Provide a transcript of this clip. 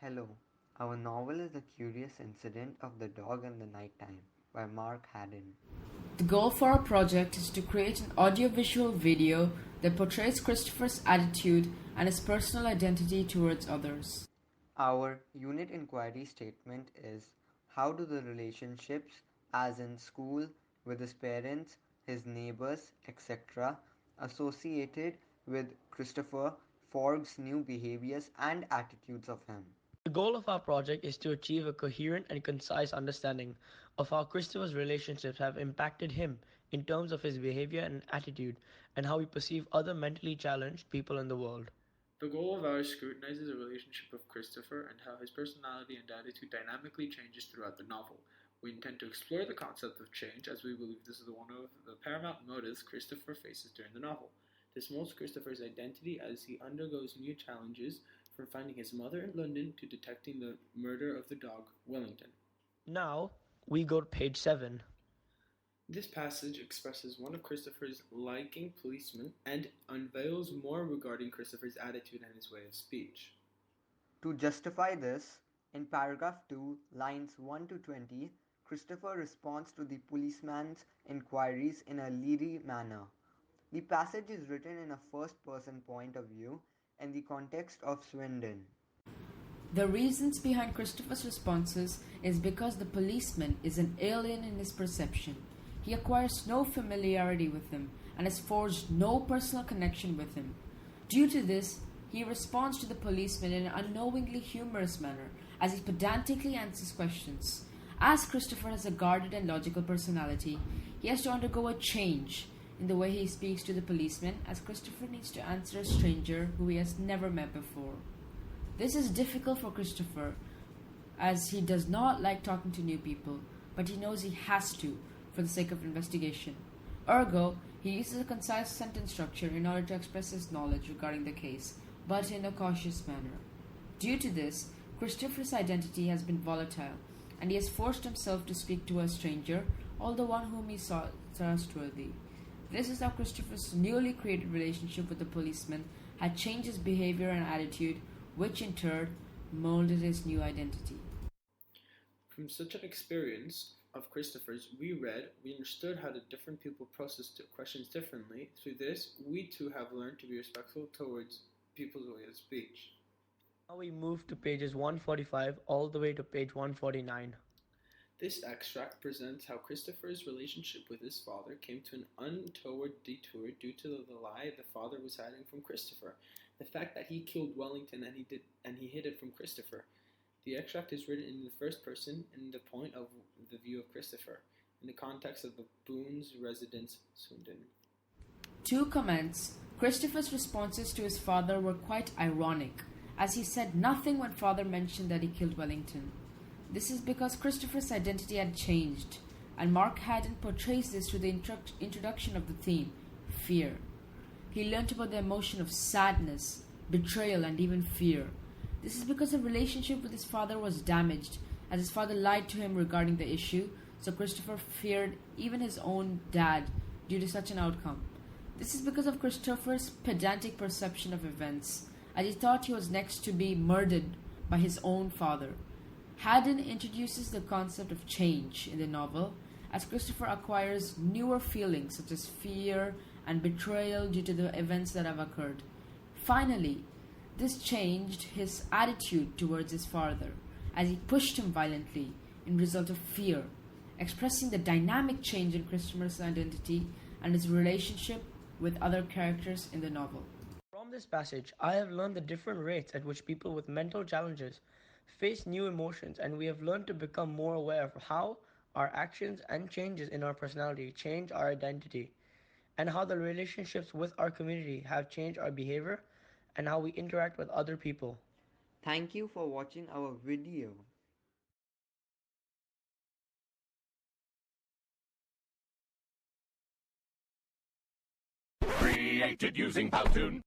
Hello. Our novel is The Curious Incident of the Dog in the Nighttime by Mark Haddon. The goal for our project is to create an audiovisual video that portrays Christopher's attitude and his personal identity towards others. Our unit inquiry statement is: how do the relationships, as in school, with his parents, his neighbors, etc., associated with Christopher, Forg's new behaviors and attitudes of him? The goal of our project is to achieve a coherent and concise understanding of how Christopher's relationships have impacted him in terms of his behavior and attitude, and how we perceive other mentally challenged people in the world. The goal of ours scrutinizes the relationship of Christopher and how his personality and attitude dynamically changes throughout the novel. We intend to explore the concept of change as we believe this is one of the paramount motives Christopher faces during the novel. This molds Christopher's identity as he undergoes new challenges, from finding his mother in London to detecting the murder of the dog, Wellington. Now, we go to page 7. This passage expresses one of Christopher's liking policemen and unveils more regarding Christopher's attitude and his way of speech. To justify this, in paragraph 2, lines 1 to 20, Christopher responds to the policeman's inquiries in a leery manner. The passage is written in a first person point of view in the context of Swindon. The reasons behind Christopher's responses is because the policeman is an alien in his perception. He acquires no familiarity with him and has forged no personal connection with him. Due to this, he responds to the policeman in an unknowingly humorous manner as he pedantically answers questions. As Christopher has a guarded and logical personality, he has to undergo a change in the way he speaks to the policeman, as Christopher needs to answer a stranger who he has never met before. This is difficult for Christopher as he does not like talking to new people, but he knows he has to for the sake of investigation. Ergo, he uses a concise sentence structure in order to express his knowledge regarding the case, but in a cautious manner. Due to this, Christopher's identity has been volatile, and he has forced himself to speak to a stranger, although one whom he saw trustworthy. This is how Christopher's newly created relationship with the policeman had changed his behavior and attitude, which in turn molded his new identity. From such an experience of Christopher's, we understood how the different people processed questions differently. Through this, we too have learned to be respectful towards people's way of speech. Now we move to pages 145 all the way to page 149. This extract presents how Christopher's relationship with his father came to an untoward detour due to the lie the father was hiding from Christopher, the fact that he killed Wellington and he hid it from Christopher. The extract is written in the first person in the point of the view of Christopher, in the context of the Boone's residence, Swindon. To commence, Christopher's responses to his father were quite ironic, as he said nothing when father mentioned that he killed Wellington. This is because Christopher's identity had changed, and Mark Haddon portrays this through the introduction of the theme, fear. He learnt about the emotion of sadness, betrayal, and even fear. This is because the relationship with his father was damaged, as his father lied to him regarding the issue, so Christopher feared even his own dad due to such an outcome. This is because of Christopher's pedantic perception of events, as he thought he was next to be murdered by his own father. Haddon introduces the concept of change in the novel, as Christopher acquires newer feelings such as fear and betrayal due to the events that have occurred. Finally, this changed his attitude towards his father, as he pushed him violently in result of fear, expressing the dynamic change in Christopher's identity and his relationship with other characters in the novel. From this passage, I have learned the different rates at which people with mental challenges face new emotions, and we have learned to become more aware of how our actions and changes in our personality change our identity, and how the relationships with our community have changed our behavior and how we interact with other people. Thank you for watching our video. Created using Powtoon.